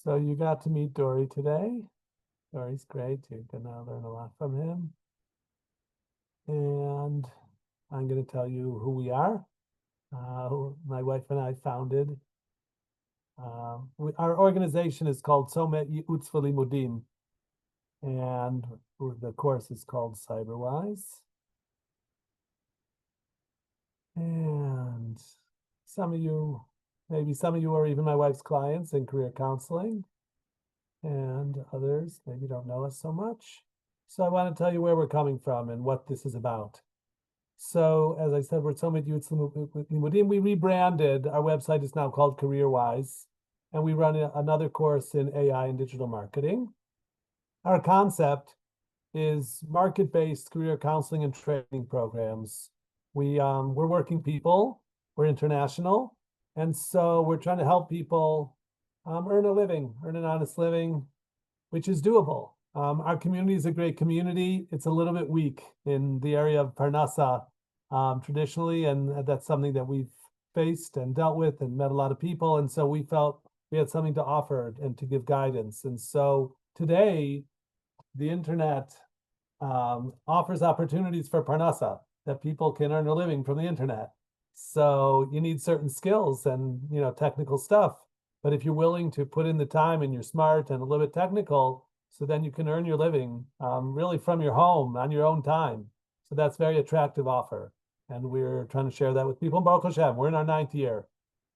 So you got to meet Dory today. Dory's great. You're gonna learn a lot from him. And I'm gonna tell you who we are. My wife and I founded. Our organization is called Somet Yi'utz V'Limudim, and the course is called CyberWise. And maybe some of you are even my wife's clients in career counseling, and others maybe don't know us so much. So I want to tell you where we're coming from and what this is about. So as I said, we're Somet Yi'utz Limudim. We rebranded. Our website is now called CareerWise, and we run another course in AI and digital marketing. Our concept is market-based career counseling and training programs. We're working people, we're international, and so we're trying to help people earn a living, earn an honest living, which is doable. Our community is a great community. It's a little bit weak in the area of Parnassa traditionally, and that's something that we've faced and dealt with and met a lot of people. And so we felt we had something to offer and to give guidance. And so today, the internet offers opportunities for Parnassa, that people can earn a living from the internet. So you need certain skills and technical stuff. But if you're willing to put in the time and you're smart and a little bit technical, so then you can earn your living really from your home on your own time. So that's a very attractive offer. And we're trying to share that with people. Baruch Hashem, we're in our 9th year.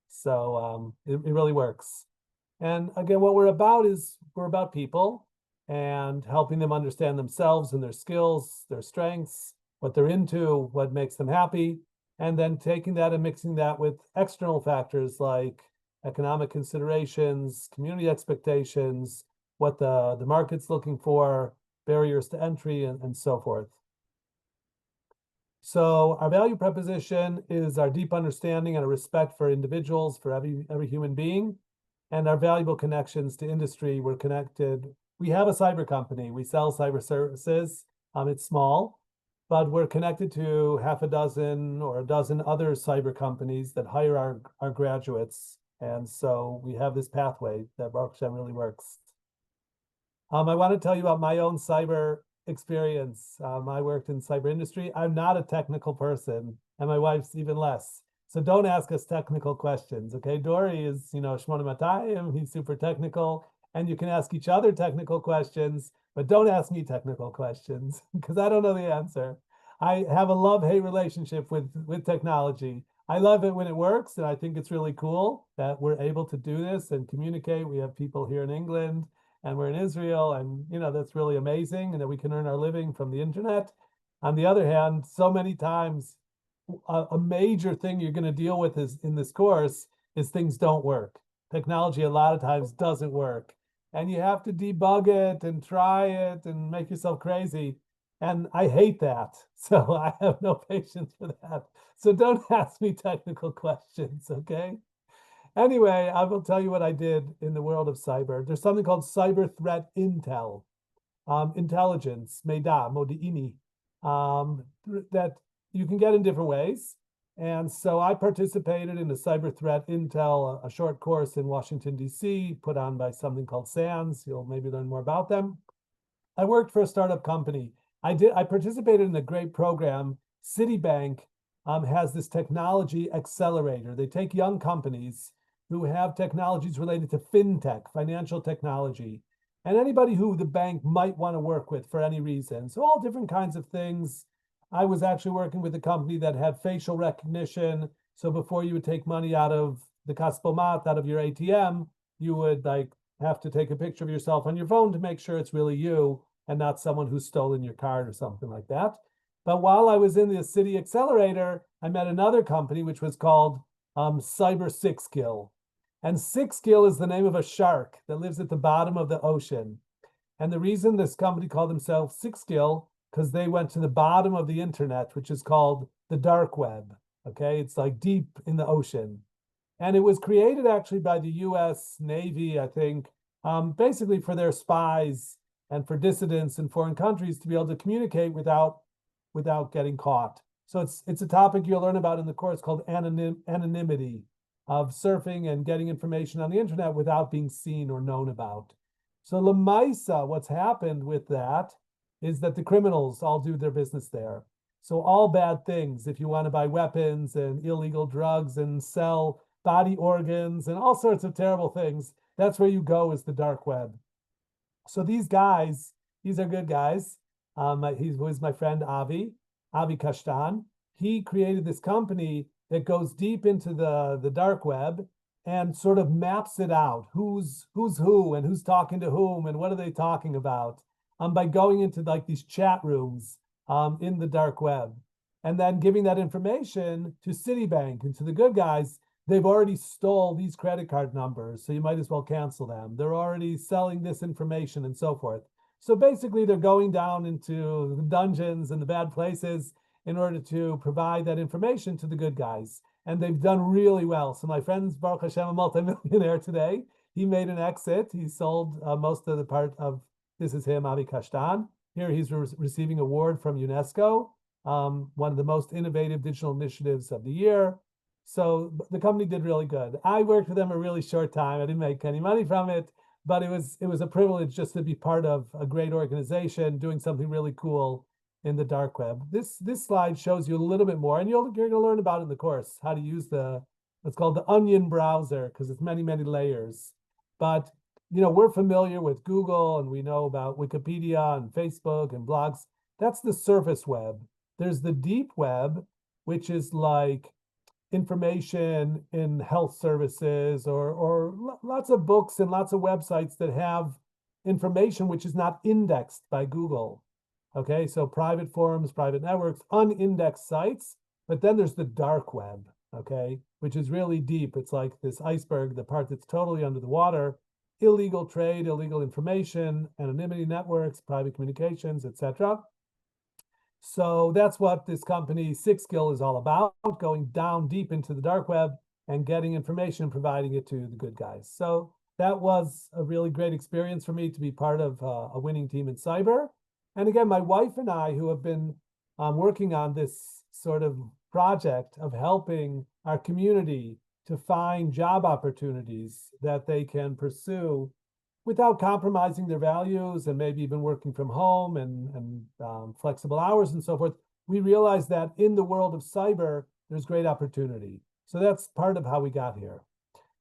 So it really works. And again, what we're about people and helping them understand themselves and their skills, their strengths, what they're into, what makes them happy, and then taking that and mixing that with external factors like economic considerations, community expectations, what the market's looking for, barriers to entry, and so forth. So our value proposition is our deep understanding and a respect for individuals, for every human being, and our valuable connections to industry. We're connected. We have a cyber company. We sell cyber services. It's small, but we're connected to half a dozen or a dozen other cyber companies that hire our graduates. And so we have this pathway that Baruch Hashem really works. I want to tell you about my own cyber experience. I worked in cyber industry. I'm not a technical person, and my wife's even less. So don't ask us technical questions, okay? Dory is, Shmona Matayim, he's super technical, and you can ask each other technical questions, but don't ask me technical questions because I don't know the answer. I have a love-hate relationship with technology. I love it when it works, and I think it's really cool that we're able to do this and communicate. We have people here in England, and we're in Israel, and that's really amazing, and that we can earn our living from the internet. On the other hand, so many times, a major thing you're going to deal with is in this course is things don't work. Technology a lot of times doesn't work, and you have to debug it and try it and make yourself crazy. And I hate that. So I have no patience for that. So don't ask me technical questions, okay? Anyway, I will tell you what I did in the world of cyber. There's something called cyber threat intel, intelligence, Meida, Modi'ini, that you can get in different ways. And so I participated in the cyber threat intel, a short course in Washington, D.C., put on by something called SANS. You'll maybe learn more about them. I worked for a startup company. I participated in a great program. Citibank has this technology accelerator. They take young companies who have technologies related to fintech, financial technology, and anybody who the bank might want to work with for any reason. So all different kinds of things. I was actually working with a company that had facial recognition. So before you would take money out of the Kaspomat, out of your ATM, you would have to take a picture of yourself on your phone to make sure it's really you and not someone who's stolen your card or something like that. But while I was in the City Accelerator, I met another company which was called Cybersecurity. And Sixgill is the name of a shark that lives at the bottom of the ocean. And the reason this company called themselves Sixgill, because they went to the bottom of the internet, which is called the dark web. Okay, it's like deep in the ocean. And it was created actually by the US Navy, I think, basically for their spies and for dissidents in foreign countries to be able to communicate without getting caught. So it's a topic you'll learn about in the course called anonymity. of surfing and getting information on the internet without being seen or known about. So Lemaisa, what's happened with that is that the criminals all do their business there. So all bad things, if you want to buy weapons and illegal drugs and sell body organs and all sorts of terrible things, that's where you go, is the dark web. So these guys, these are good guys. He was my friend Avi Kashtan. He created this company that goes deep into the dark web and sort of maps it out. Who's who and who's talking to whom and what are they talking about, by going into like these chat rooms in the dark web, and then giving that information to Citibank and to the good guys. They've already stole these credit card numbers, so you might as well cancel them. They're already selling this information and so forth. So basically, they're going down into the dungeons and the bad places in order to provide that information to the good guys. And they've done really well. So my friend's Baruch Hashem, a multimillionaire today. He made an exit. He sold most of the part of, this is him, Avi Kashtan. Here he's receiving an award from UNESCO, one of the most innovative digital initiatives of the year. So the company did really good. I worked with them a really short time. I didn't make any money from it, but it was a privilege just to be part of a great organization doing something really cool in the dark web. This slide shows you a little bit more, and you're going to learn about it in the course, how to use what's called the Onion browser, because it's many, many layers. But we're familiar with Google, and we know about Wikipedia and Facebook and blogs. That's the surface web. There's the deep web, which is like information in health services or lots of books and lots of websites that have information which is not indexed by Google. Okay, so private forums, private networks, unindexed sites, but then there's the dark web, okay, which is really deep. It's like this iceberg, the part that's totally under the water, illegal trade, illegal information, anonymity networks, private communications, etc. So that's what this company, SixSkill, is all about, going down deep into the dark web and getting information and providing it to the good guys. So that was a really great experience for me to be part of a winning team in cyber. And again, my wife and I, who have been working on this sort of project of helping our community to find job opportunities that they can pursue without compromising their values and maybe even working from home and flexible hours and so forth, we realized that in the world of cyber, there's great opportunity. So that's part of how we got here.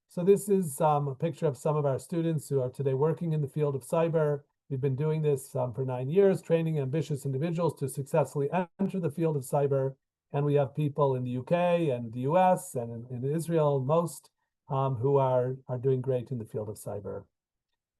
So this is a picture of some of our students who are today working in the field of cyber. We've been doing this for 9 years, training ambitious individuals to successfully enter the field of cyber. And we have people in the UK and the US and in Israel, most, who are doing great in the field of cyber.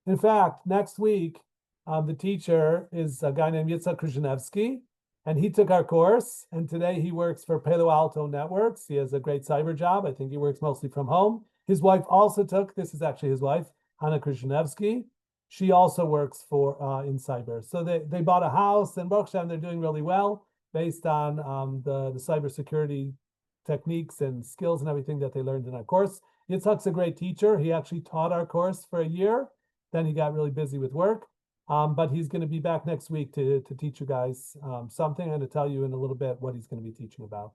In fact, next week, the teacher is a guy named Yitzhak Krzyzewski, and he took our course, and today he works for Palo Alto Networks. He has a great cyber job. I think he works mostly from home. His wife also took, this is actually his wife, Hannah Krzyzewski. She also works for in cyber. So they bought a house in Baruch Hashem. They're doing really well based on the cybersecurity techniques and skills and everything that they learned in our course. Yitzhak's a great teacher. He actually taught our course for a year. Then he got really busy with work, but he's going to be back next week to teach you guys something. I'm going to tell you in a little bit what he's going to be teaching about.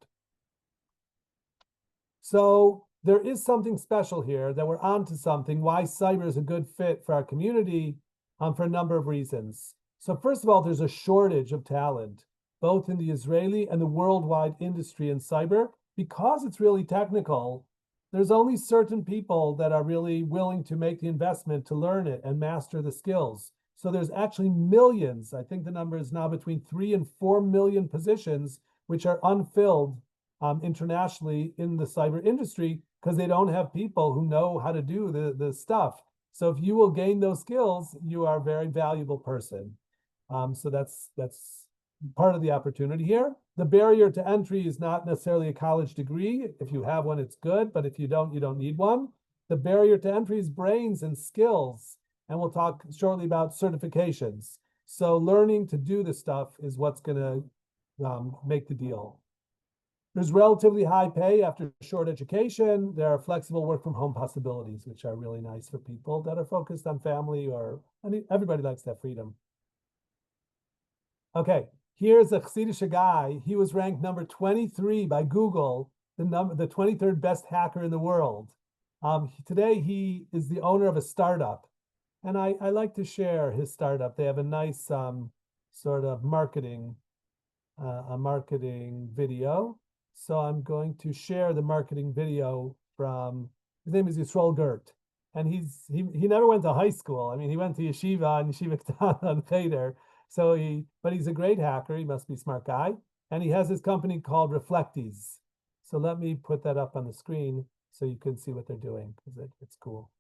So there is something special here, that we're onto something, why cyber is a good fit for our community for a number of reasons. So first of all, there's a shortage of talent, both in the Israeli and the worldwide industry in cyber, because it's really technical. There's only certain people that are really willing to make the investment to learn it and master the skills. So there's actually millions, I think the number is now between 3 and 4 million positions, which are unfilled internationally in the cyber industry because they don't have people who know how to do the stuff. So if you will gain those skills, you are a very valuable person. So that's part of the opportunity here. The barrier to entry is not necessarily a college degree. If you have one, it's good, but if you don't need one. The barrier to entry is brains and skills, and we'll talk shortly about certifications. So learning to do this stuff is what's going to make the deal. There's relatively high pay after short education. There are flexible work from home possibilities, which are really nice for people that are focused on family, or everybody likes that freedom. Okay, here's a Chassidish guy. He was ranked number 23 by Google the 23rd best hacker in the world. Today he is the owner of a startup, and I like to share his startup. They have a nice sort of a marketing video. So I'm going to share the marketing video from, his name is Yisrael Gert. And he never went to high school. I mean, he went to yeshiva and yeshiva on Cheder. But he's a great hacker. He must be a smart guy. And he has his company called Reflecties. So let me put that up on the screen so you can see what they're doing, because it's cool.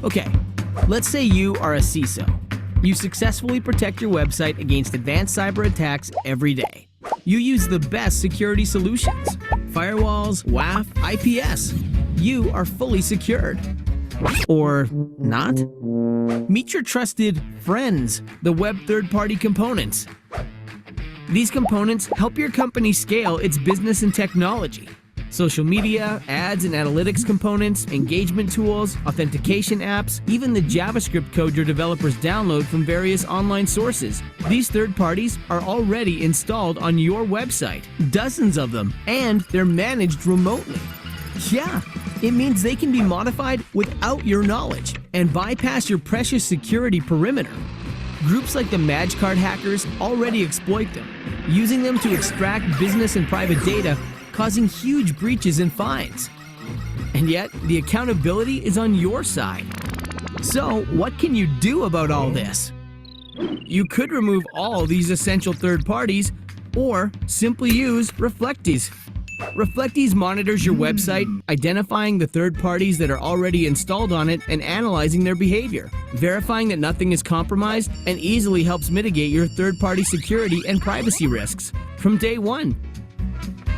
Okay, let's say you are a CISO. You successfully protect your website against advanced cyber attacks every day. You use the best security solutions: firewalls, WAF, IPS. You are fully secured. Or not? Meet your trusted friends, the web third-party components. These components help your company scale its business and technology. Social media, ads and analytics components, engagement tools, authentication apps, even the JavaScript code your developers download from various online sources. These third parties are already installed on your website, dozens of them, and they're managed remotely. Yeah, it means they can be modified without your knowledge and bypass your precious security perimeter. Groups like the MagCard hackers already exploit them, using them to extract business and private data, causing huge breaches and fines. And yet, the accountability is on your side. So, what can you do about all this? You could remove all these essential third parties, or simply use Reflecties. Reflecties monitors your website, identifying the third parties that are already installed on it and analyzing their behavior, verifying that nothing is compromised, and easily helps mitigate your third-party security and privacy risks from day one.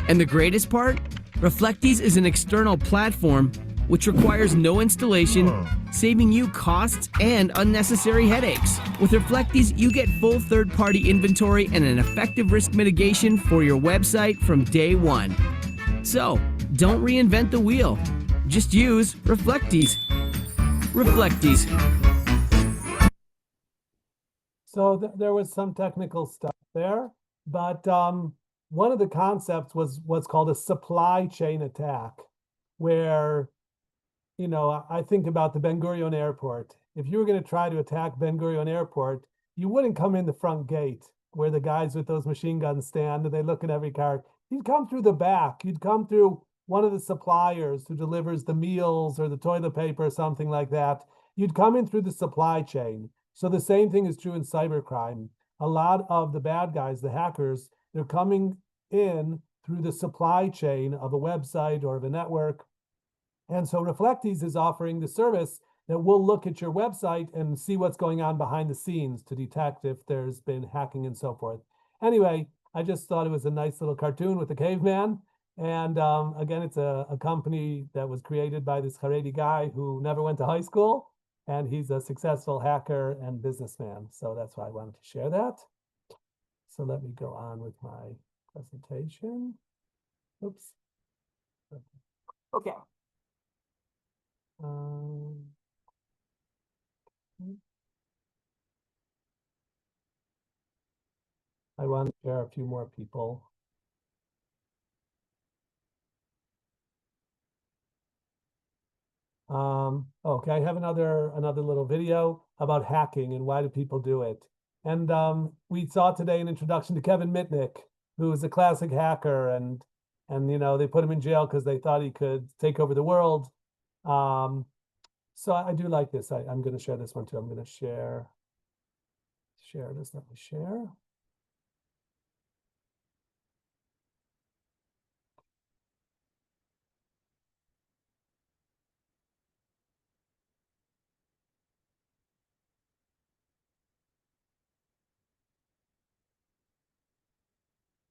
And the greatest part? Reflecties is an external platform which requires no installation, saving you costs and unnecessary headaches. With Reflecties, you get full third-party inventory and an effective risk mitigation for your website from day one. So, don't reinvent the wheel. Just use Reflecties. Reflecties. So there was some technical stuff there, but one of the concepts was what's called a supply chain attack, where, I think about the Ben Gurion Airport. If you were going to try to attack Ben Gurion Airport, you wouldn't come in the front gate where the guys with those machine guns stand and they look at every car. You'd come through the back. You'd come through one of the suppliers who delivers the meals or the toilet paper or something like that. You'd come in through the supply chain. So the same thing is true in cybercrime. A lot of the bad guys, the hackers, they're coming in through the supply chain of a website or of a network. And so Reflecties is offering the service that will look at your website and see what's going on behind the scenes to detect if there's been hacking and so forth. Anyway, I just thought it was a nice little cartoon with the caveman. And again, it's a company that was created by this Haredi guy who never went to high school. And he's a successful hacker and businessman. So that's why I wanted to share that. So let me go on with my presentation. Oops. Okay. I want to share a few more people. Okay, I have another little video about hacking and why do people do it. And we saw today an introduction to Kevin Mitnick, who is a classic hacker, and they put him in jail because they thought he could take over the world. So I do like this. I'm going to share this one too. I'm going to share this. Let me share.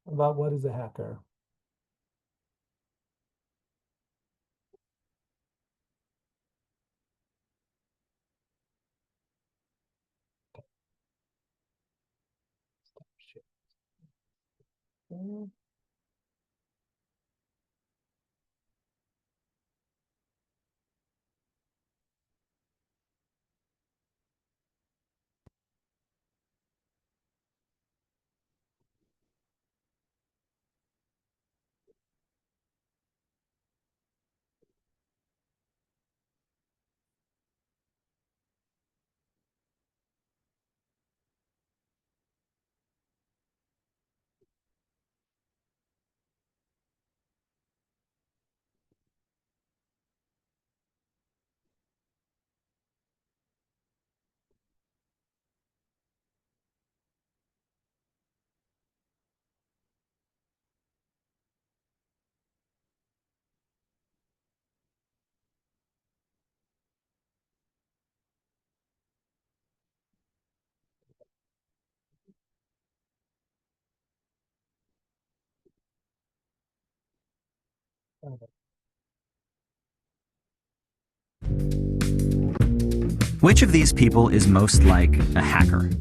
About what is a hacker. Which of these people is most like a hacker?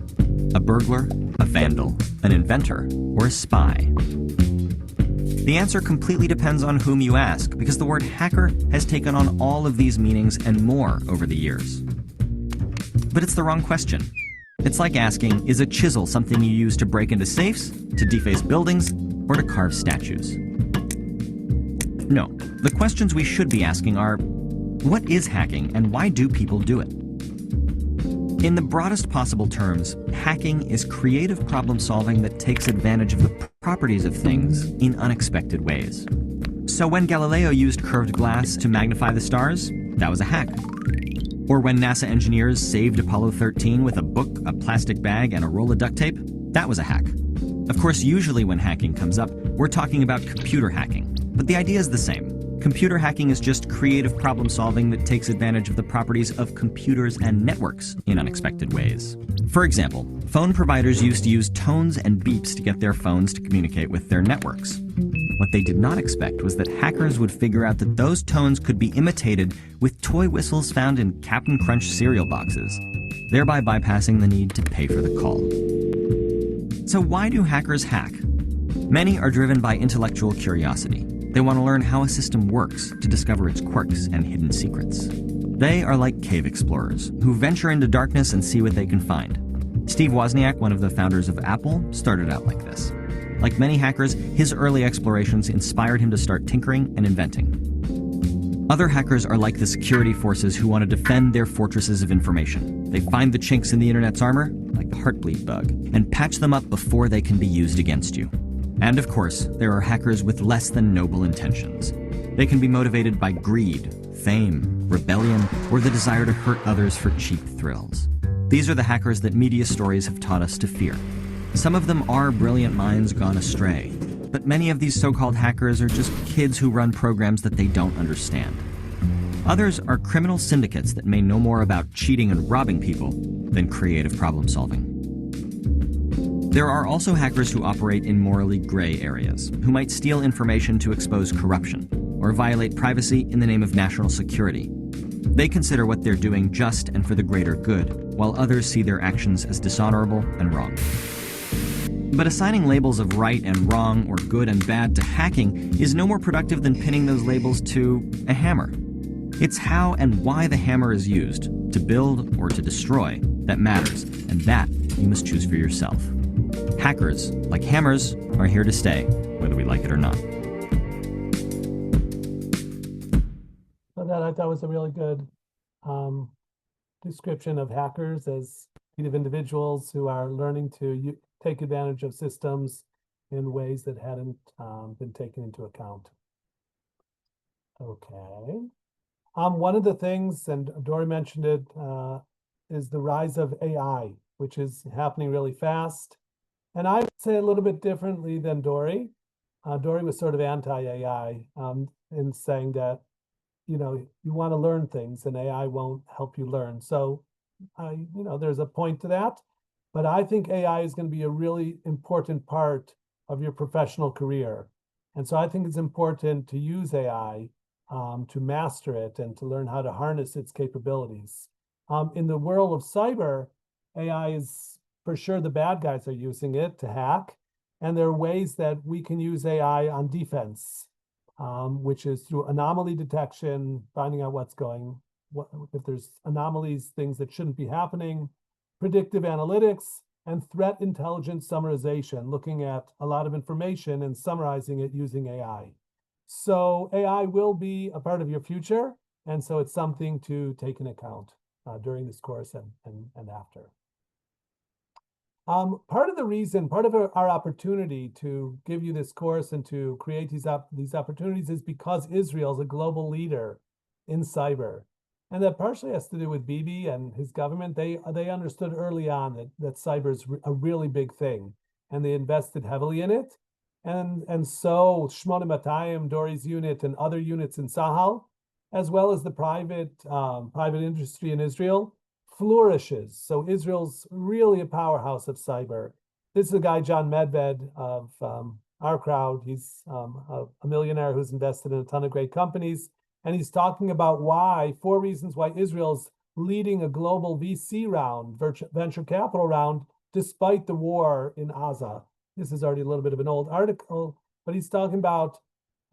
A burglar, a vandal, an inventor, or a spy? The answer completely depends on whom you ask, because the word hacker has taken on all of these meanings and more over the years. But it's the wrong question. It's like asking, is a chisel something you use to break into safes, to deface buildings, or to carve statues? No, the questions we should be asking are, what is hacking and why do people do it? In the broadest possible terms, hacking is creative problem solving that takes advantage of the properties of things in unexpected ways. So when Galileo used curved glass to magnify the stars, that was a hack. Or when NASA engineers saved Apollo 13 with a book, a plastic bag, and a roll of duct tape, that was a hack. Of course, usually when hacking comes up, we're talking about computer hacking, but the idea is the same. Computer hacking is just creative problem solving that takes advantage of the properties of computers and networks in unexpected ways. For example, phone providers used to use tones and beeps to get their phones to communicate with their networks. What they did not expect was that hackers would figure out that those tones could be imitated with toy whistles found in Captain Crunch cereal boxes, thereby bypassing the need to pay for the call. So why do hackers hack? Many are driven by intellectual curiosity. They want to learn how a system works to discover its quirks and hidden secrets. They are like cave explorers who venture into darkness and see what they can find. Steve Wozniak, one of the founders of Apple, started out like this. Like many hackers, his early explorations inspired him to start tinkering and inventing. Other hackers are like the security forces who want to defend their fortresses of information. They find the chinks in the internet's armor, like the heartbleed bug, and patch them up before they can be used against you. And of course, there are hackers with less than noble intentions. They can be motivated by greed, fame, rebellion, or the desire to hurt others for cheap thrills. These are the hackers that media stories have taught us to fear. Some of them are brilliant minds gone astray, but many of these so-called hackers are just kids who run programs that they don't understand. Others are criminal syndicates that may know more about cheating and robbing people than creative problem solving. There are also hackers who operate in morally gray areas, who might steal information to expose corruption, or violate privacy in the name of national security. They consider what they're doing just and for the greater good, while others see their actions as dishonorable and wrong. But assigning labels of right and wrong or good and bad to hacking is no more productive than pinning those labels to a hammer. It's how and why the hammer is used, to build or to destroy, that matters, and that you must choose for yourself. Hackers, like hammers, are here to stay, whether we like it or not. So that I thought was a really good description of hackers as creative individuals who are learning to take advantage of systems in ways that hadn't been taken into account. Okay. One of the things, and Dory mentioned it, is the rise of AI, which is happening really fast. And I would say a little bit differently than Dory. Dory was sort of anti-AI in saying that, you want to learn things and AI won't help you learn. So there's a point to that, but I think AI is going to be a really important part of your professional career. And so I think it's important to use AI to master it and to learn how to harness its capabilities. In the world of cyber, AI is for sure the bad guys are using it to hack. And there are ways that we can use AI on defense, which is through anomaly detection, finding out if there's anomalies, things that shouldn't be happening, predictive analytics, and threat intelligence summarization, looking at a lot of information and summarizing it using AI. So AI will be a part of your future, and so it's something to take into account during this course and after. Part of our opportunity to give you this course and to create these opportunities is because Israel is a global leader in cyber. And that partially has to do with Bibi and his government. They understood early on that cyber is a really big thing, and they invested heavily in it. And so Shmona Matayim, Dory's unit, and other units in Sahel, as well as the private industry in Israel, flourishes. So Israel's really a powerhouse of cyber. This is a guy, John Medved, of our crowd. He's a millionaire who's invested in a ton of great companies. And he's talking about 4 reasons why Israel's leading a global VC round, venture capital round, despite the war in Gaza. This is already a little bit of an old article, but he's talking about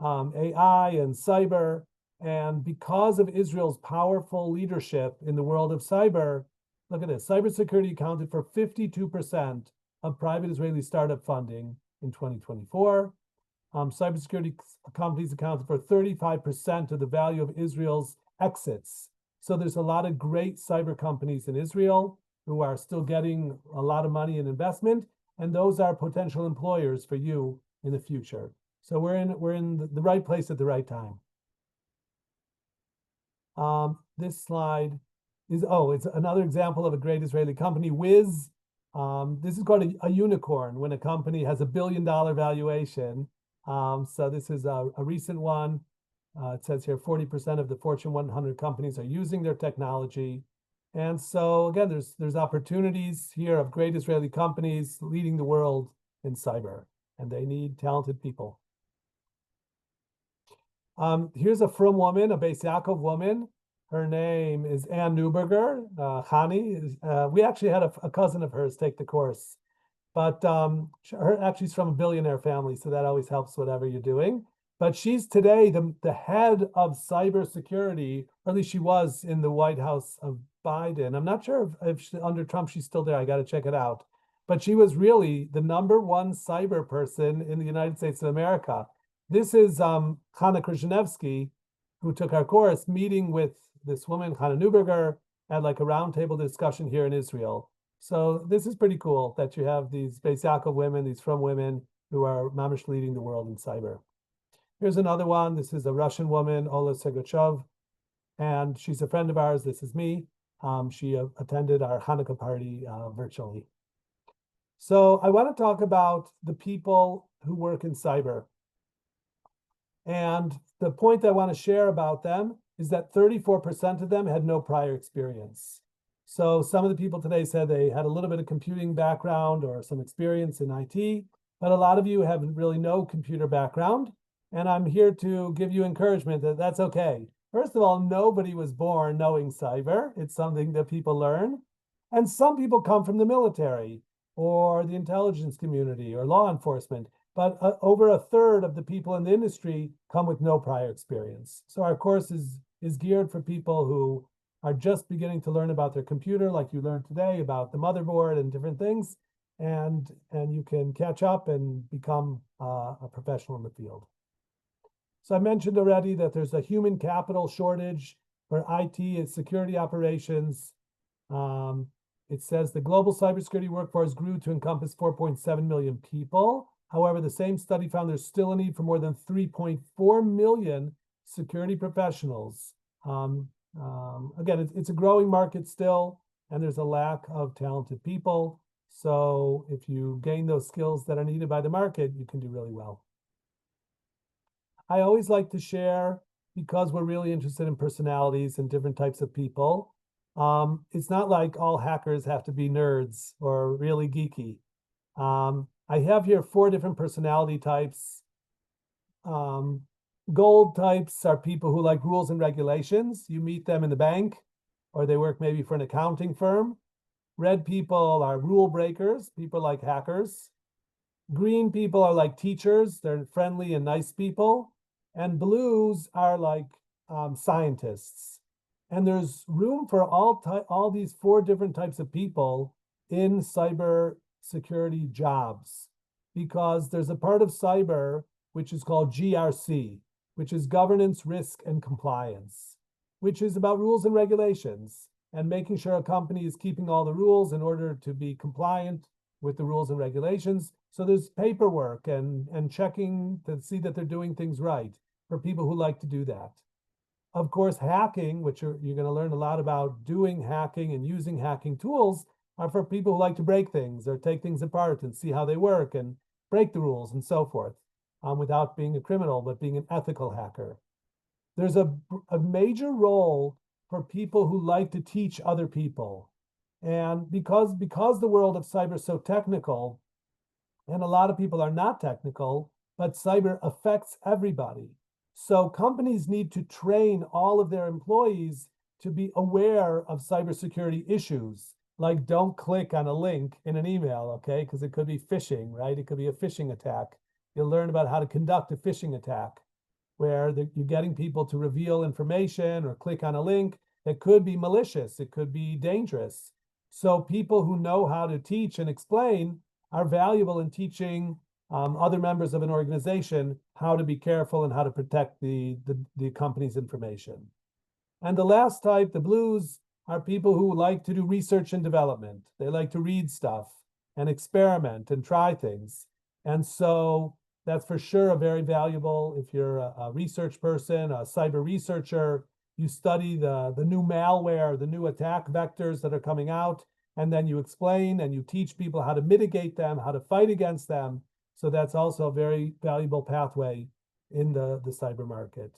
AI and cyber. And because of Israel's powerful leadership in the world of cyber, look at this, cybersecurity accounted for 52% of private Israeli startup funding in 2024. Cybersecurity companies accounted for 35% of the value of Israel's exits. So there's a lot of great cyber companies in Israel who are still getting a lot of money in investment, and those are potential employers for you in the future. So we're in the right place at the right time. This slide is, it's another example of a great Israeli company, Wiz. This is called a unicorn when a company has $1 billion valuation. So this is a recent one. It says here 40% of the Fortune 100 companies are using their technology. And so again, there's opportunities here of great Israeli companies leading the world in cyber, and they need talented people. Here's a frum woman, a Beis Yaakov woman. Her name is Ann Neuberger. Hani, we actually had a cousin of hers take the course, but she's from a billionaire family, so that always helps whatever you're doing. But she's today the head of cybersecurity, or at least she was in the White House of Biden. I'm not sure if under Trump she's still there. I got to check it out. But she was really the #1 cyber person in the United States of America. This is Hannah Krasnevsky, who took our course, meeting with this woman, Hannah Neuberger, at like a roundtable discussion here in Israel. So this is pretty cool that you have these Beis Yaakov women, these frum women, who are mamish leading the world in cyber. Here's another one. This is a Russian woman, Ola Segachov, and she's a friend of ours. This is me. She attended our Hanukkah party virtually. So I want to talk about the people who work in cyber. And the point I want to share about them is that 34% of them had no prior experience. So some of the people today said they had a little bit of computing background or some experience in IT, but a lot of you have really no computer background. And I'm here to give you encouragement that that's okay. First of all, nobody was born knowing cyber. It's something that people learn. And some people come from the military or the intelligence community or law enforcement. But over a third of the people in the industry come with no prior experience. So our course is geared for people who are just beginning to learn about their computer, like you learned today about the motherboard and different things. and you can catch up and become a professional in the field. So I mentioned already that there's a human capital shortage for IT and security operations. It says the global cybersecurity workforce grew to encompass 4.7 million people. However, the same study found there's still a need for more than 3.4 million security professionals. Again, it's a growing market still, and there's a lack of talented people. So if you gain those skills that are needed by the market, you can do really well. I always like to share, because we're really interested in personalities and different types of people. It's not like all hackers have to be nerds or really geeky. I have here 4 different personality types. Gold types are people who like rules and regulations. You meet them in the bank, or they work maybe for an accounting firm. Red people are rule breakers, people like hackers. Green people are like teachers. They're friendly and nice people. And blues are like scientists. And there's room for all these 4 different types of people in cyber security jobs, because there's a part of cyber which is called GRC, which is governance, risk, and compliance, which is about rules and regulations and making sure a company is keeping all the rules in order to be compliant with the rules and regulations. So there's paperwork and checking to see that they're doing things right for people who like to do that. Of course, hacking, which you're going to learn a lot about doing hacking and using hacking tools, are for people who like to break things or take things apart and see how they work and break the rules and so forth, without being a criminal, but being an ethical hacker. There's a major role for people who like to teach other people. And because the world of cyber is so technical, and a lot of people are not technical, but cyber affects everybody. So companies need to train all of their employees to be aware of cybersecurity issues, like don't click on a link in an email, okay? Because it could be phishing, right? It could be a phishing attack. You'll learn about how to conduct a phishing attack, where you're getting people to reveal information or click on a link that could be malicious. It could be dangerous. So people who know how to teach and explain are valuable in teaching other members of an organization how to be careful and how to protect the company's information. And the last type, the blues, are people who like to do research and development. They like to read stuff and experiment and try things. And so that's for sure a very valuable, if you're a research person, a cyber researcher, you study the new malware, the new attack vectors that are coming out, and then you explain and you teach people how to mitigate them, how to fight against them. So that's also a very valuable pathway in the cyber market.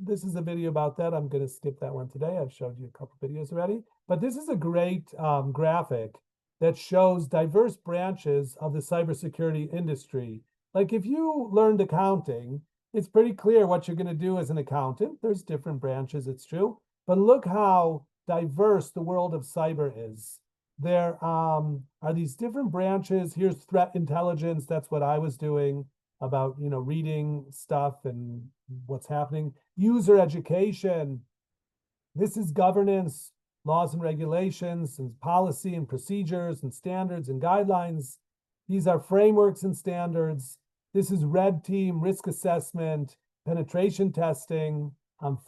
This is a video about that. I'm going to skip that one today. I've showed you a couple videos already. But this is a great graphic that shows diverse branches of the cybersecurity industry. Like if you learned accounting, it's pretty clear what you're going to do as an accountant. There's different branches, it's true. But look how diverse the world of cyber is. There are these different branches. Here's threat intelligence. That's what I was doing, about reading stuff and what's happening. User education. This is governance, laws and regulations, and policy and procedures and standards and guidelines. These are frameworks and standards. This is red team, risk assessment, penetration testing,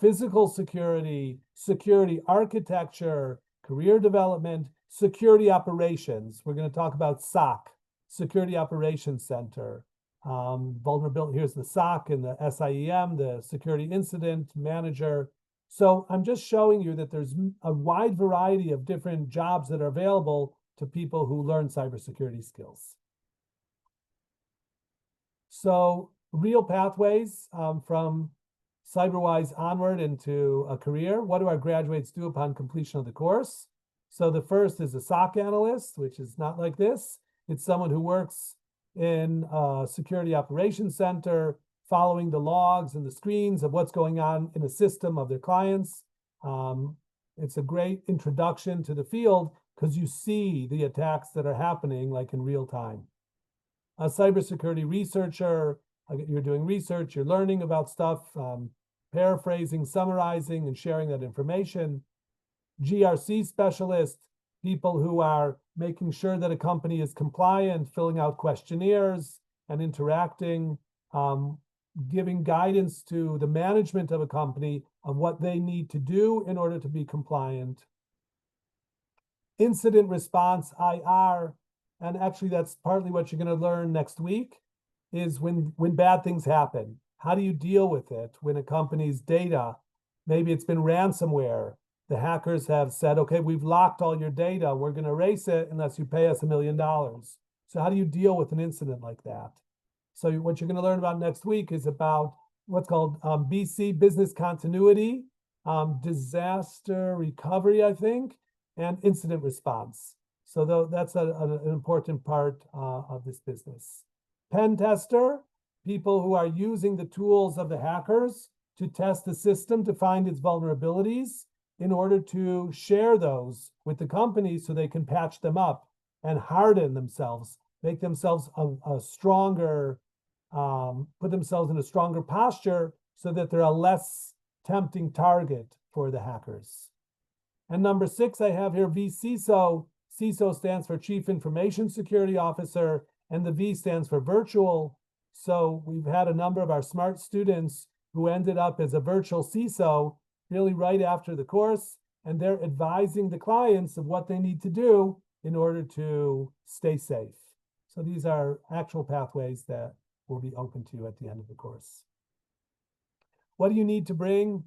physical security, security architecture, career development, security operations. We're going to talk about SOC, Security Operations Center. Vulnerability, here's the SOC and the SIEM, the Security Incident Manager. So I'm just showing you that there's a wide variety of different jobs that are available to people who learn cybersecurity skills. So real pathways from CyberWise onward into a career. What do our graduates do upon completion of the course? So the first is a SOC analyst, which is not like this. It's someone who works in a security operations center, following the logs and the screens of what's going on in a system of their clients. It's a great introduction to the field because you see the attacks that are happening like in real time. A cybersecurity researcher, you're doing research, you're learning about stuff, paraphrasing, summarizing, and sharing that information. GRC specialists, people who are making sure that a company is compliant, filling out questionnaires and interacting, giving guidance to the management of a company of what they need to do in order to be compliant. Incident response, IR, and actually that's partly what you're going to learn next week, is when bad things happen. How do you deal with it when a company's data, maybe it's been ransomware, the hackers have said, okay, we've locked all your data, we're going to erase it unless you pay us $1 million. So how do you deal with an incident like that? So what you're going to learn about next week is about what's called BC, business continuity, disaster recovery, I think, and incident response. So that's an important part of this business. Pen tester, people who are using the tools of the hackers to test the system to find its vulnerabilities in order to share those with the company so they can patch them up and harden themselves, make themselves a stronger, put themselves in a stronger posture so that they're a less tempting target for the hackers. And number 6, I have here vCISO. CISO stands for Chief Information Security Officer, and the V stands for virtual. So we've had a number of our smart students who ended up as a virtual CISO really right after the course, and they're advising the clients of what they need to do in order to stay safe. So these are actual pathways that will be open to you at the end of the course. What do you need to bring?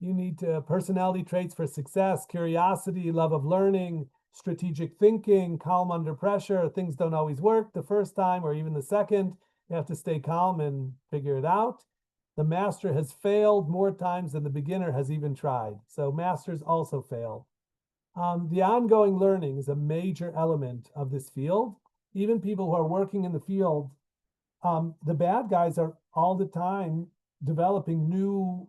You need personality traits for success, curiosity, love of learning, strategic thinking, calm under pressure. Things don't always work the first time or even the second. You have to stay calm and figure it out. The master has failed more times than the beginner has even tried. So masters also fail. The ongoing learning is a major element of this field. Even people who are working in the field, the bad guys are all the time developing new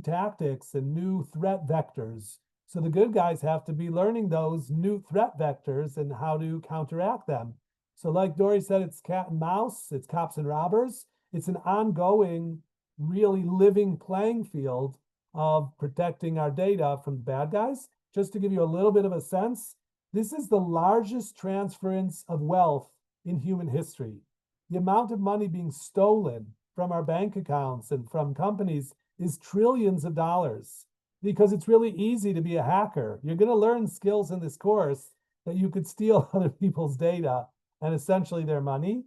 tactics and new threat vectors. So the good guys have to be learning those new threat vectors and how to counteract them. So like Dory said, it's cat and mouse, it's cops and robbers. It's an ongoing, really living playing field of protecting our data from the bad guys. Just to give you a little bit of a sense, this is the largest transference of wealth in human history. The amount of money being stolen from our bank accounts and from companies is trillions of dollars, because it's really easy to be a hacker. You're going to learn skills in this course that you could steal other people's data and essentially their money.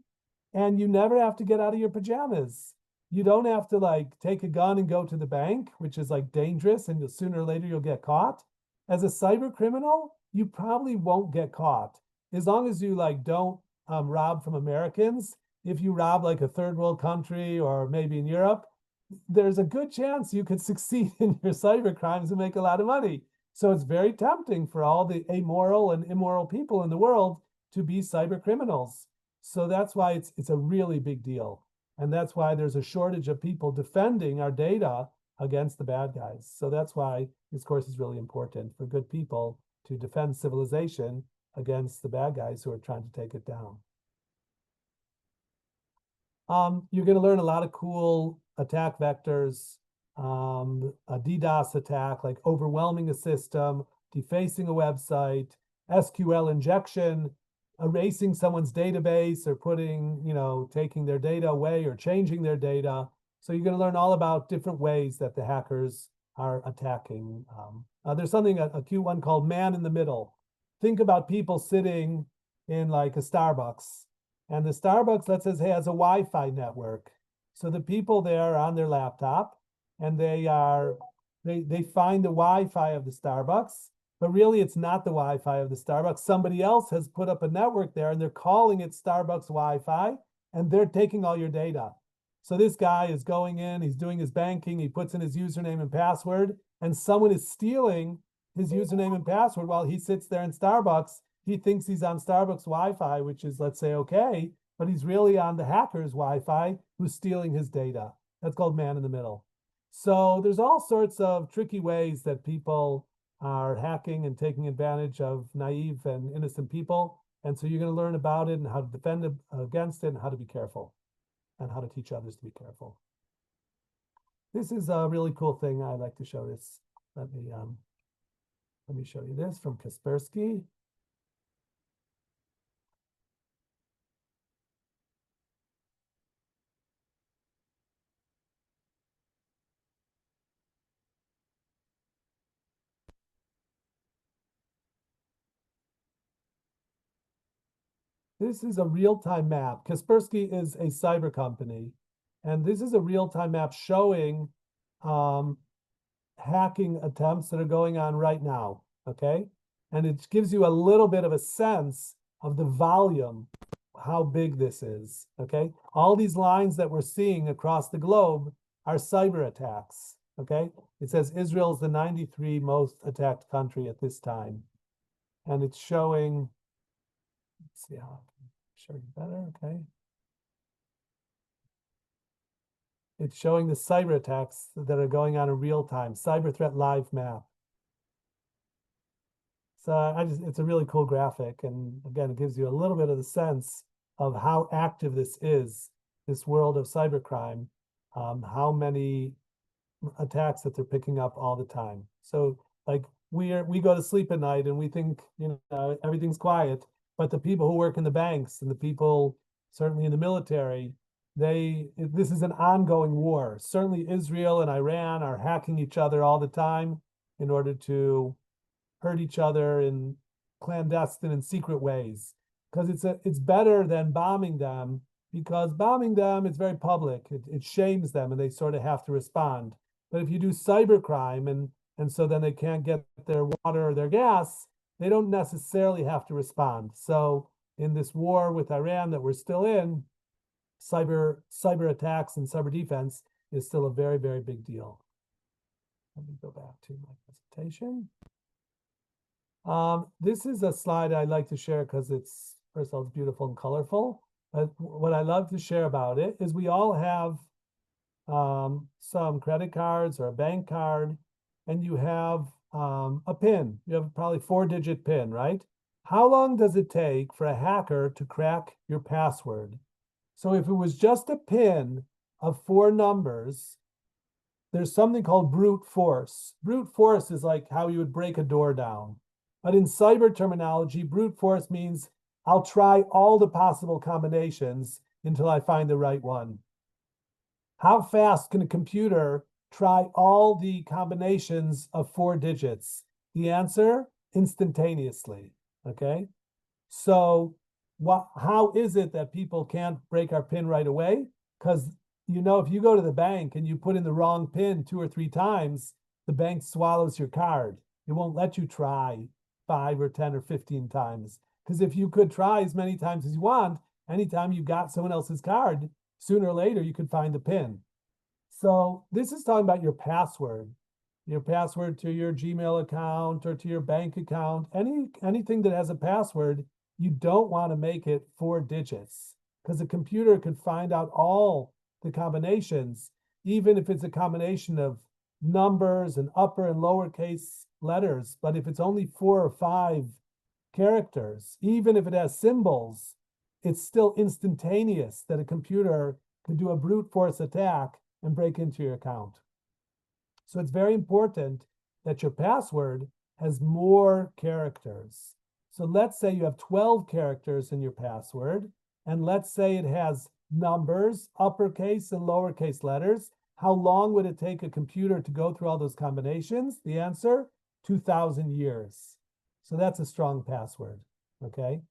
And you never have to get out of your pajamas. You don't have to like take a gun and go to the bank, which is like dangerous, and sooner or later you'll get caught. As a cyber criminal, you probably won't get caught as long as you like don't rob from Americans. If you rob like a third world country or maybe in Europe, there's a good chance you could succeed in your cyber crimes and make a lot of money. So it's very tempting for all the amoral and immoral people in the world to be cyber criminals. So that's why it's a really big deal. And that's why there's a shortage of people defending our data against the bad guys. So that's why this course is really important for good people to defend civilization against the bad guys who are trying to take it down. You're going to learn a lot of cool attack vectors, a DDoS attack, like overwhelming a system, defacing a website, SQL injection, erasing someone's database or taking their data away or changing their data. So you're going to learn all about different ways that the hackers are attacking. There's something, a cute one called man in the middle. Think about people sitting in like a Starbucks, and the Starbucks, let's say, has a Wi-Fi network. So the people there are on their laptop, and they find the Wi-Fi of the Starbucks, but really it's not the Wi-Fi of the Starbucks. Somebody else has put up a network there, and they're calling it Starbucks Wi-Fi, and they're taking all your data. So this guy is going in, he's doing his banking, he puts in his username and password, and someone is stealing his username and password while he sits there in Starbucks. He thinks he's on Starbucks Wi-Fi, which is, let's say, okay, but he's really on the hacker's Wi-Fi who's stealing his data. That's called man in the middle. So there's all sorts of tricky ways that people are hacking and taking advantage of naive and innocent people. And so you're going to learn about it and how to defend against it and how to be careful and how to teach others to be careful. This is a really cool thing. I like to show this. Let me show you this from Kaspersky. This is a real-time map. Kaspersky is a cyber company, and this is a real-time map showing hacking attempts that are going on right now, okay? And it gives you a little bit of a sense of the volume, how big this is, okay? All these lines that we're seeing across the globe are cyber attacks, okay? It says Israel is the 93 most attacked country at this time. And it's showing, let's see how I can show you better, okay? It's showing the cyber attacks that are going on in real time, cyber threat live map. So it's a really cool graphic. And again, it gives you a little bit of the sense of how active this is, this world of cybercrime, how many attacks that they're picking up all the time. So like we go to sleep at night and we think, everything's quiet, but the people who work in the banks and the people certainly in the military, this is an ongoing war. Certainly Israel and Iran are hacking each other all the time in order to hurt each other in clandestine and secret ways, because it's better than bombing them, because bombing them, it's very public. It shames them and they sort of have to respond. But if you do cybercrime and so then they can't get their water or their gas, they don't necessarily have to respond. So in this war with Iran that we're still in, cyber attacks and cyber defense is still a very, very big deal. Let me go back to my presentation. This is a slide I like to share because it's, first of all, it's beautiful and colorful. But what I love to share about it is we all have some credit cards or a bank card, and you have a PIN. You have probably 4-digit PIN, right? How long does it take for a hacker to crack your password? So if it was just a PIN of 4 numbers, there's something called brute force. Brute force is like how you would break a door down. But in cyber terminology, brute force means I'll try all the possible combinations until I find the right one. How fast can a computer try all the combinations of 4 digits? The answer, instantaneously, okay? So how is it that people can't break our PIN right away? Because, if you go to the bank and you put in the wrong PIN 2 or 3 times, the bank swallows your card. It won't let you try 5 or 10 or 15 times. Because if you could try as many times as you want, anytime you got someone else's card, sooner or later you could find the PIN. So this is talking about your password to your Gmail account or to your bank account, anything that has a password. You don't want to make it 4 digits, because the computer could find out all the combinations, even if it's a combination of numbers and upper and lowercase letters. But if it's only 4 or 5 characters, even if it has symbols, it's still instantaneous that a computer can do a brute force attack and break into your account. So it's very important that your password has more characters. So let's say you have 12 characters in your password, and let's say it has numbers, uppercase and lowercase letters. How long would it take a computer to go through all those combinations? The answer, 2,000 years. So that's a strong password, okay?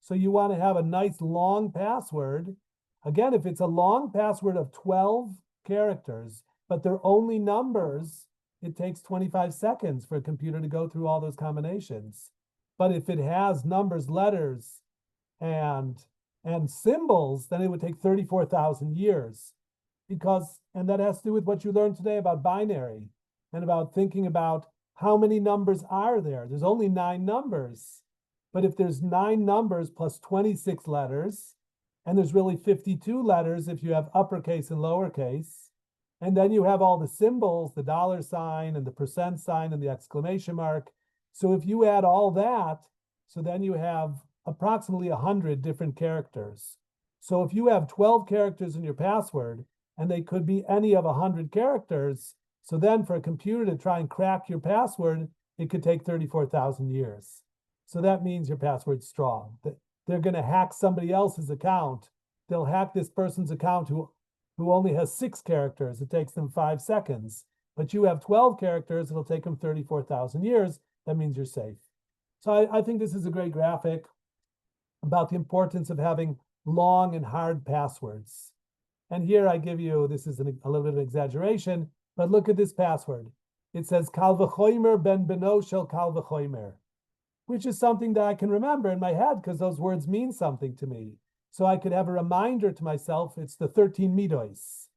So you want to have a nice long password. Again, if it's a long password of 12 characters, but they're only numbers, it takes 25 seconds for a computer to go through all those combinations. But if it has numbers, letters, and symbols, then it would take 34,000 years. And that has to do with what you learned today about binary and about thinking about how many numbers are there. There's only 9 numbers. But if there's 9 numbers plus 26 letters, and there's really 52 letters if you have uppercase and lowercase, and then you have all the symbols, the $ and the percent sign and the exclamation mark. So if you add all that, so then you have approximately 100 different characters. So if you have 12 characters in your password, and they could be any of 100 characters, so then for a computer to try and crack your password, it could take 34,000 years. So that means your password's strong. They're going to hack somebody else's account. They'll hack this person's account who only has 6 characters. It takes them 5 seconds. But you have 12 characters, it'll take them 34,000 years. That means you're safe. So I think this is a great graphic. about the importance of having long and hard passwords. And here I give you, this is a little bit of exaggeration, but look at this password. It says Kal v'chomer ben beno shel Kal v'chomer, which is something that I can remember in my head because those words mean something to me. So I could have a reminder to myself, it's the 13 midos.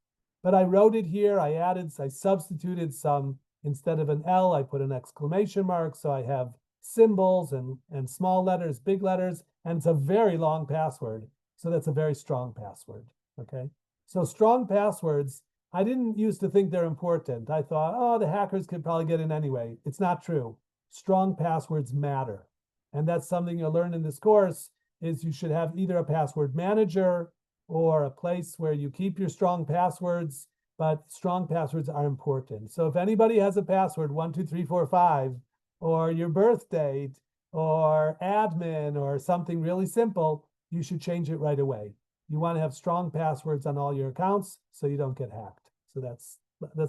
But I wrote it here, I substituted some, instead of an L, I put an exclamation mark. So I have symbols and small letters, big letters, and it's a very long password. So that's a very strong password, okay? So strong passwords, I didn't used to think they're important. I thought, oh, the hackers could probably get in anyway. It's not true. Strong passwords matter. And that's something you'll learn in this course, is you should have either a password manager or a place where you keep your strong passwords, but strong passwords are important. So if anybody has a password, 12345, or your birth date, or admin, or something really simple, you should change it right away. You want to have strong passwords on all your accounts so you don't get hacked. So that's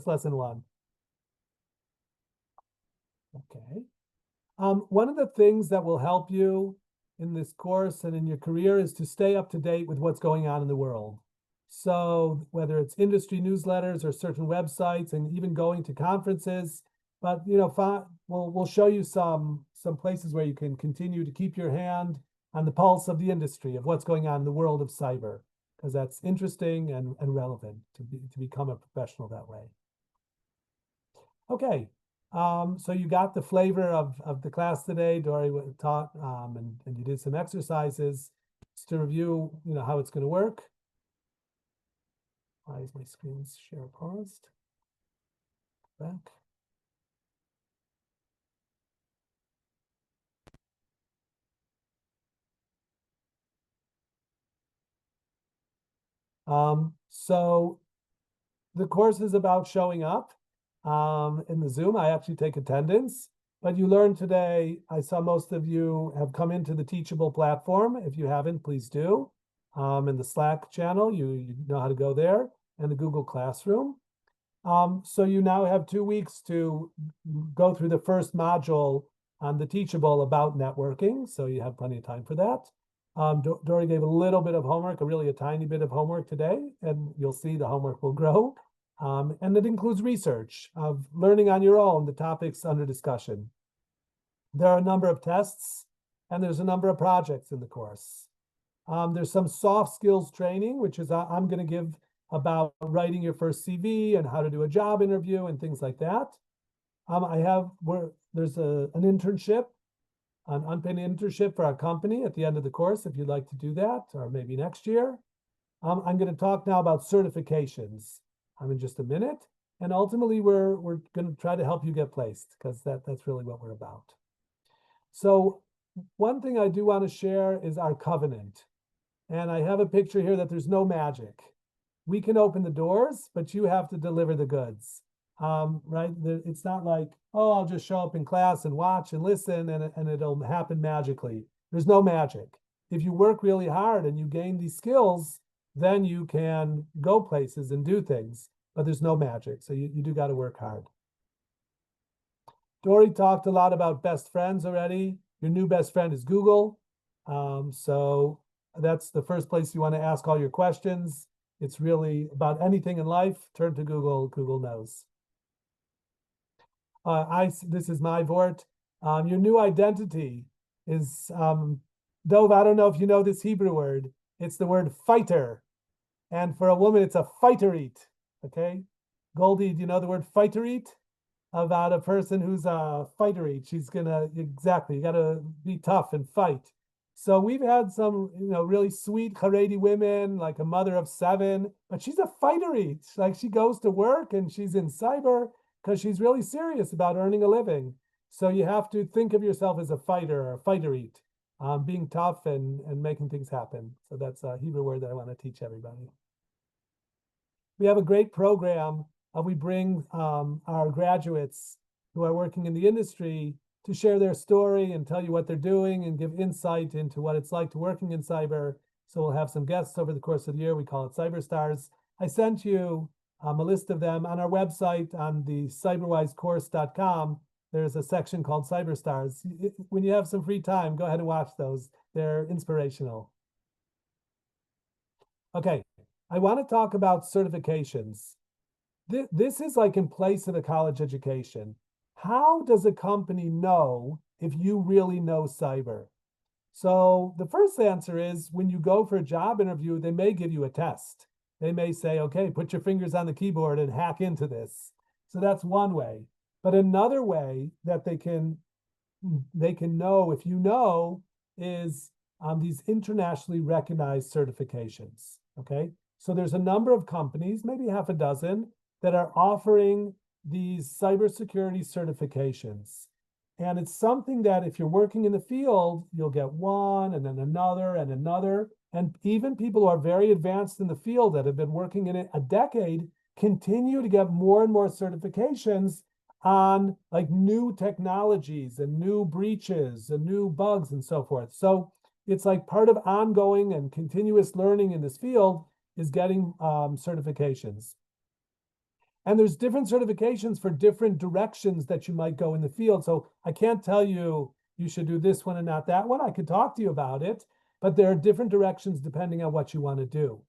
lesson 1. Okay. One of the things that will help you in this course and in your career is to stay up to date with what's going on in the world. So whether it's industry newsletters or certain websites and even going to conferences, but we'll show you some places where you can continue to keep your hand on the pulse of the industry, of what's going on in the world of cyber, because that's interesting and relevant to become a professional that way. Okay, so you got the flavor of the class today. Dory taught, and you did some exercises. Just to review, how it's going to work. Why is my screen share paused? Back. So the course is about showing up in the Zoom. I actually take attendance, but you learned today, I saw most of you have come into the Teachable platform. If you haven't, please do. In the Slack channel, you know how to go there, and the Google Classroom. So you now have 2 weeks to go through the first module on the Teachable about networking. So you have plenty of time for that. Dory gave a little bit of homework, really a tiny bit of homework today, and you'll see the homework will grow. And it includes research of learning on your own the topics under discussion. There are a number of tests, and there's a number of projects in the course. There's some soft skills training, which is I'm going to give about writing your first CV and how to do a job interview and things like that. There's an internship, an unpaid internship for our company at the end of the course, if you'd like to do that, or maybe next year. I'm going to talk now about certifications in just a minute. And ultimately, we're going to try to help you get placed, because that's really what we're about. So one thing I do want to share is our covenant. And I have a picture here that there's no magic. We can open the doors, but you have to deliver the goods. Right? It's not like, oh, I'll just show up in class and watch and listen and it'll happen magically. There's no magic. If you work really hard and you gain these skills, then you can go places and do things, but there's no magic. So you do got to work hard. Dory talked a lot about best friends already. Your new best friend is Google. So that's the first place you want to ask all your questions. It's really about anything in life, turn to Google. Google knows. This is my Vort. Your new identity is, Dove, I don't know if you know this Hebrew word. It's the word fighter. And for a woman, it's a fighter-eat, okay? Goldie, do you know the word fighter-eat? About a person who's a fighter-eat. She's gonna, exactly, you gotta be tough and fight. So we've had some, really sweet Haredi women, like a mother of 7, but she's a fighter-eat. Like, she goes to work and she's in cyber because she's really serious about earning a living. So you have to think of yourself as a fighter or a fighter-eat, being tough and making things happen. So that's a Hebrew word that I want to teach everybody. We have a great program. We bring our graduates who are working in the industry to share their story and tell you what they're doing and give insight into what it's like to working in cyber. So we'll have some guests over the course of the year. We call it Cyberstars. I sent you a list of them on our website on the cyberwisecourse.com. There's a section called Cyber Stars. When you have some free time, go ahead and watch those. They're inspirational. Okay, I want to talk about certifications. This is like in place of a college education. How does a company know if you really know cyber? So the first answer is when you go for a job interview, they may give you a test. They may say, okay, put your fingers on the keyboard and hack into this. So that's one way. But another way that they can know if you know is these internationally recognized certifications. Okay, so there's a number of companies, maybe half a dozen, that are offering these cybersecurity certifications. And it's something that if you're working in the field, you'll get one and then another and another. And even people who are very advanced in the field that have been working in it a decade continue to get more and more certifications on like new technologies and new breaches and new bugs and so forth. So it's like part of ongoing and continuous learning in this field is getting certifications. And there's different certifications for different directions that you might go in the field. So I can't tell you you should do this one and not that one. I could talk to you about it, but there are different directions depending on what you want to do.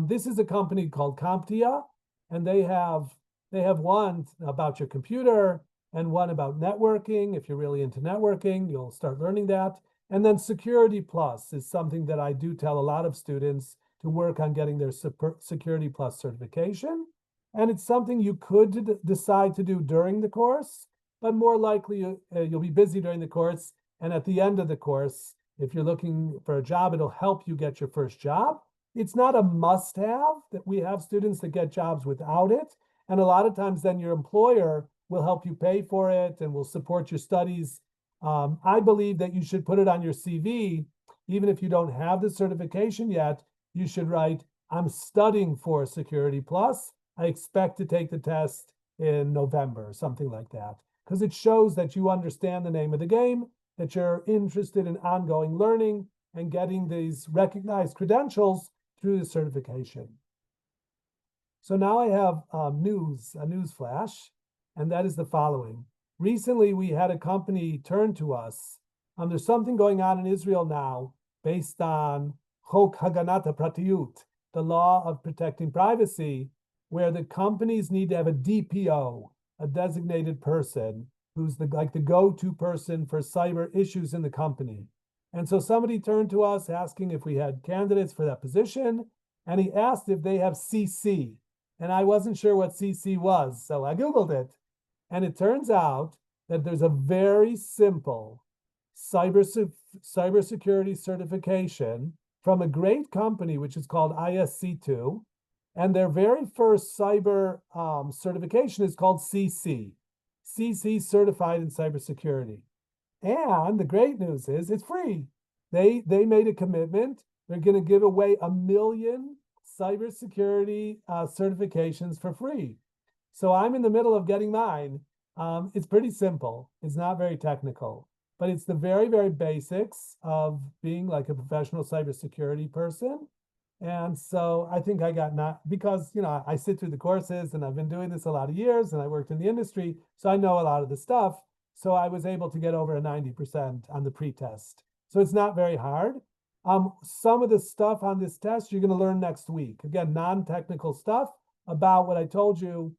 This is a company called CompTIA, and they have one about your computer and one about networking. If you're really into networking, you'll start learning that. And then Security Plus is something that I do tell a lot of students to work on getting their Security Plus certification. And it's something you could decide to do during the course, but more likely you'll be busy during the course. And at the end of the course, if you're looking for a job, it'll help you get your first job. It's not a must-have that we have students that get jobs without it. And a lot of times then your employer will help you pay for it and will support your studies. I believe that you should put it on your CV, even if you don't have the certification yet. You should write, I'm studying for Security Plus. I expect to take the test in November or something like that, because it shows that you understand the name of the game, that you're interested in ongoing learning and getting these recognized credentials through the certification. So now I have a news flash, and that is the following. Recently, we had a company turn to us. There's something going on in Israel now based on Chok Haganat HaPratiyut, the law of protecting privacy, where the companies need to have a DPO, a designated person, who's the go-to person for cyber issues in the company. And so somebody turned to us asking if we had candidates for that position, and he asked if they have CC. And I wasn't sure what CC was, so I Googled it. And it turns out that there's a very simple cybersecurity certification from a great company, which is called ISC2. And their very first cyber certification is called CC. CC, Certified in Cybersecurity. And the great news is it's free. They made a commitment. They're going to give away 1 million cybersecurity certifications for free. So I'm in the middle of getting mine. It's pretty simple. It's not very technical, but it's the very, very basics of being like a professional cybersecurity person. And so I think I got not, because, I sit through the courses and I've been doing this a lot of years and I worked in the industry, so I know a lot of the stuff. So I was able to get over a 90% on the pre-test. So it's not very hard. Some of the stuff on this test you're going to learn next week. Again, non-technical stuff about what I told you,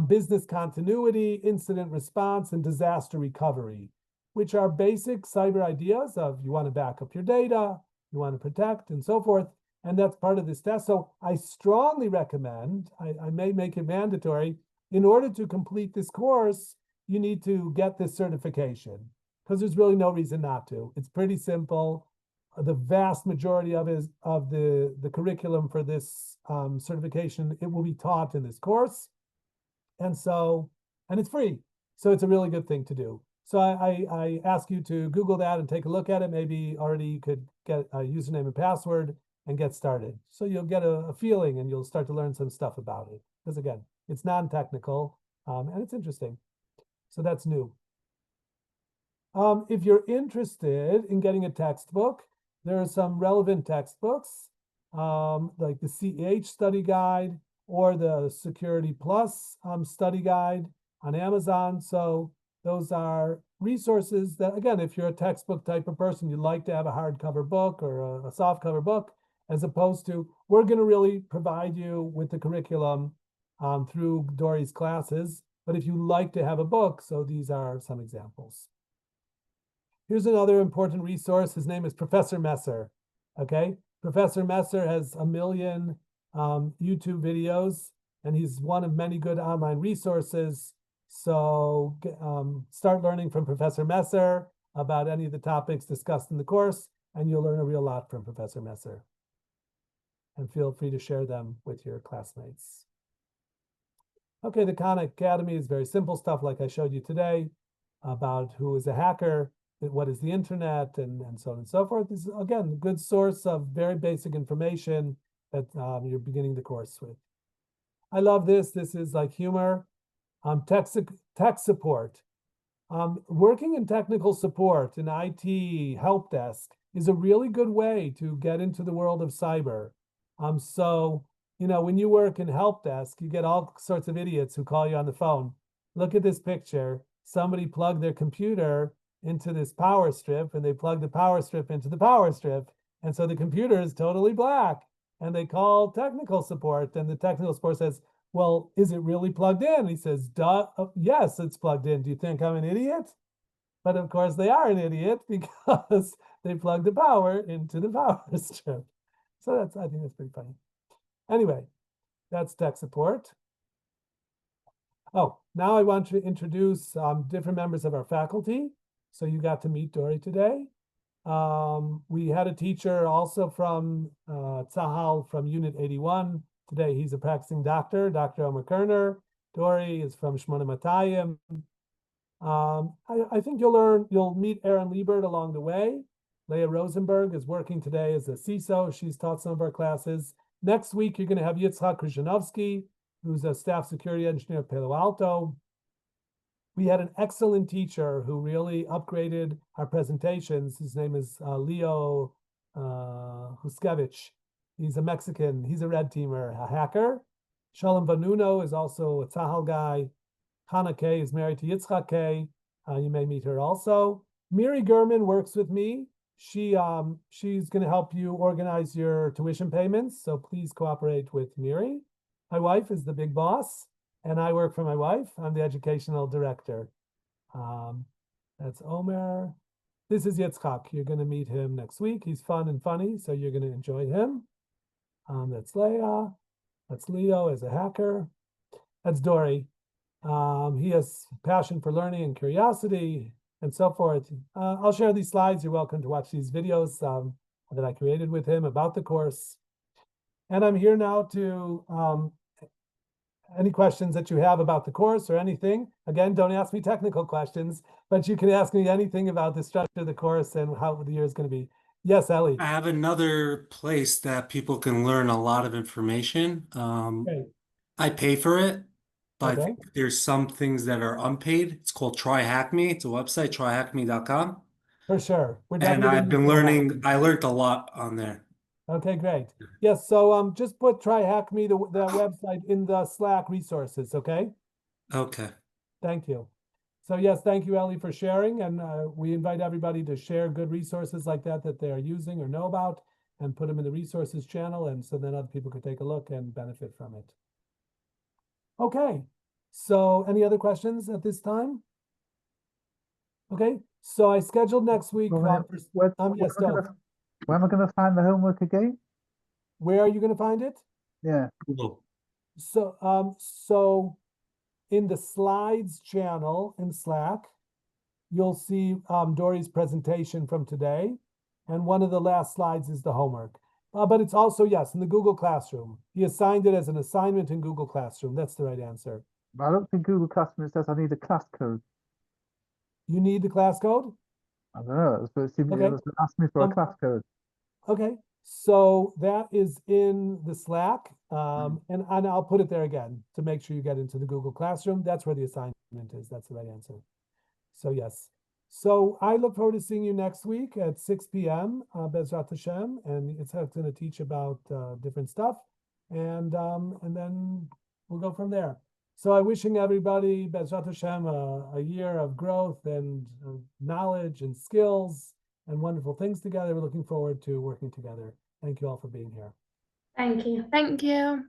business continuity, incident response, and disaster recovery, which are basic cyber ideas of you want to back up your data, you want to protect, and so forth. And that's part of this test. So I strongly recommend, I may make it mandatory, in order to complete this course, you need to get this certification, because there's really no reason not to. It's pretty simple. The vast majority of the curriculum for this certification, it will be taught in this course. And it's free. So it's a really good thing to do. So I ask you to Google that and take a look at it. Maybe already you could get a username and password and get started. So you'll get a feeling and you'll start to learn some stuff about it. Because again, it's non-technical and it's interesting. So that's new. If you're interested in getting a textbook, there are some relevant textbooks, like the CEH study guide or the Security Plus study guide on Amazon. So Those are resources that, again, if you're a textbook type of person, you'd like to have a hardcover book or a softcover book, as opposed to, we're going to really provide you with the curriculum through Dory's classes. But if you like to have a book, so these are some examples. Here's another important resource. His name is Professor Messer. Okay, Professor Messer has 1 million YouTube videos, and he's one of many good online resources. So start learning from Professor Messer about any of the topics discussed in the course, and you'll learn a real lot from Professor Messer. And feel free to share them with your classmates. Okay, the Khan Academy is very simple stuff like I showed you today about who is a hacker, what is the internet, and so on and so forth. This is, again, a good source of very basic information that you're beginning the course with. I love this. This is like humor. Tech support. Working in technical support, in IT, help desk, is a really good way to get into the world of cyber. So, you know, when you work in help desk, you get all sorts of idiots who call you on the phone. Look at this picture. Somebody plugged their computer into this power strip, and they plug the power strip into the power strip. And so the computer is totally black. And they call technical support, and the technical support says, well, is it really plugged in? He says, duh, yes, it's plugged in. Do you think I'm an idiot? But of course they are an idiot because they plugged the power into the power strip. So I think that's pretty funny. Anyway, that's tech support. Oh, now I want to introduce different members of our faculty. So you got to meet Dory today. We had a teacher also from Tzahal from Unit 81. Today he's a practicing doctor, Dr. Omer Kerner. Dory is from Shmona Matayim. I think you'll meet Erin Liebert along the way. Leah Rosenberg is working today as a CISO. She's taught some of our classes. Next week, you're going to have Yitzhak Krzyzanowski, who's a staff security engineer at Palo Alto. We had an excellent teacher who really upgraded our presentations. His name is Leo Huskevich. He's a Mexican. He's a red teamer, a hacker. Shalom Vanuno is also a Tzahal guy. Hannah Kay is married to Yitzchak Kay. You may meet her also. Miri Gurman works with me. She's going to help you organize your tuition payments, so please cooperate with Miri. My wife is the big boss, and I work for my wife. I'm the educational director. That's Omer. This is Yitzchak. You're going to meet him next week. He's fun and funny, so you're going to enjoy him. That's Leah. That's Leo as a hacker. That's Dory. He has passion for learning and curiosity and so forth. I'll share these slides. You're welcome to watch these videos that I created with him about the course. And I'm here now to any questions that you have about the course or anything. Again, don't ask me technical questions, but you can ask me anything about the structure of the course and how the year is going to be. Yes, Ellie. I have another place that people can learn a lot of information. Okay. I pay for it, but I Okay. think there's some things that are unpaid. It's called Try Hack Me. It's a website, tryhackme.com. For sure. We're And definitely I've been learning, I learned a lot on there. Okay, great. Yes, so just put Try Hack Me, the website, in the Slack resources, okay? Okay. Thank you. So yes, thank you, Ellie, for sharing. And we invite everybody to share good resources like that they are using or know about and put them in the resources channel. And so then other people could take a look and benefit from it. Okay, so any other questions at this time? Okay, so I scheduled next week. Yes, Doug. Where am I going to find the homework again? Where are you going to find it? Yeah. Cool. So in the slides channel in Slack, you'll see Dory's presentation from today. And one of the last slides is the homework. But it's also, yes, in the Google Classroom. He assigned it as an assignment in Google Classroom. That's the right answer. But I don't think Google Classroom says I need a class code. You need the class code? I don't know. But it seemed Okay. it was asking me for a class code. Okay. So that is in the Slack. And I'll put it there again to make sure you get into the Google Classroom. That's where the assignment is. That's the right answer. So yes. So I look forward to seeing you next week at 6 p.m. Bezrat Hashem, and it's going to teach about different stuff, and then we'll go from there. So I'm wishing everybody, Bezrat Hashem, a year of growth and knowledge and skills and wonderful things together. We're looking forward to working together. Thank you all for being here. Thank you. Thank you.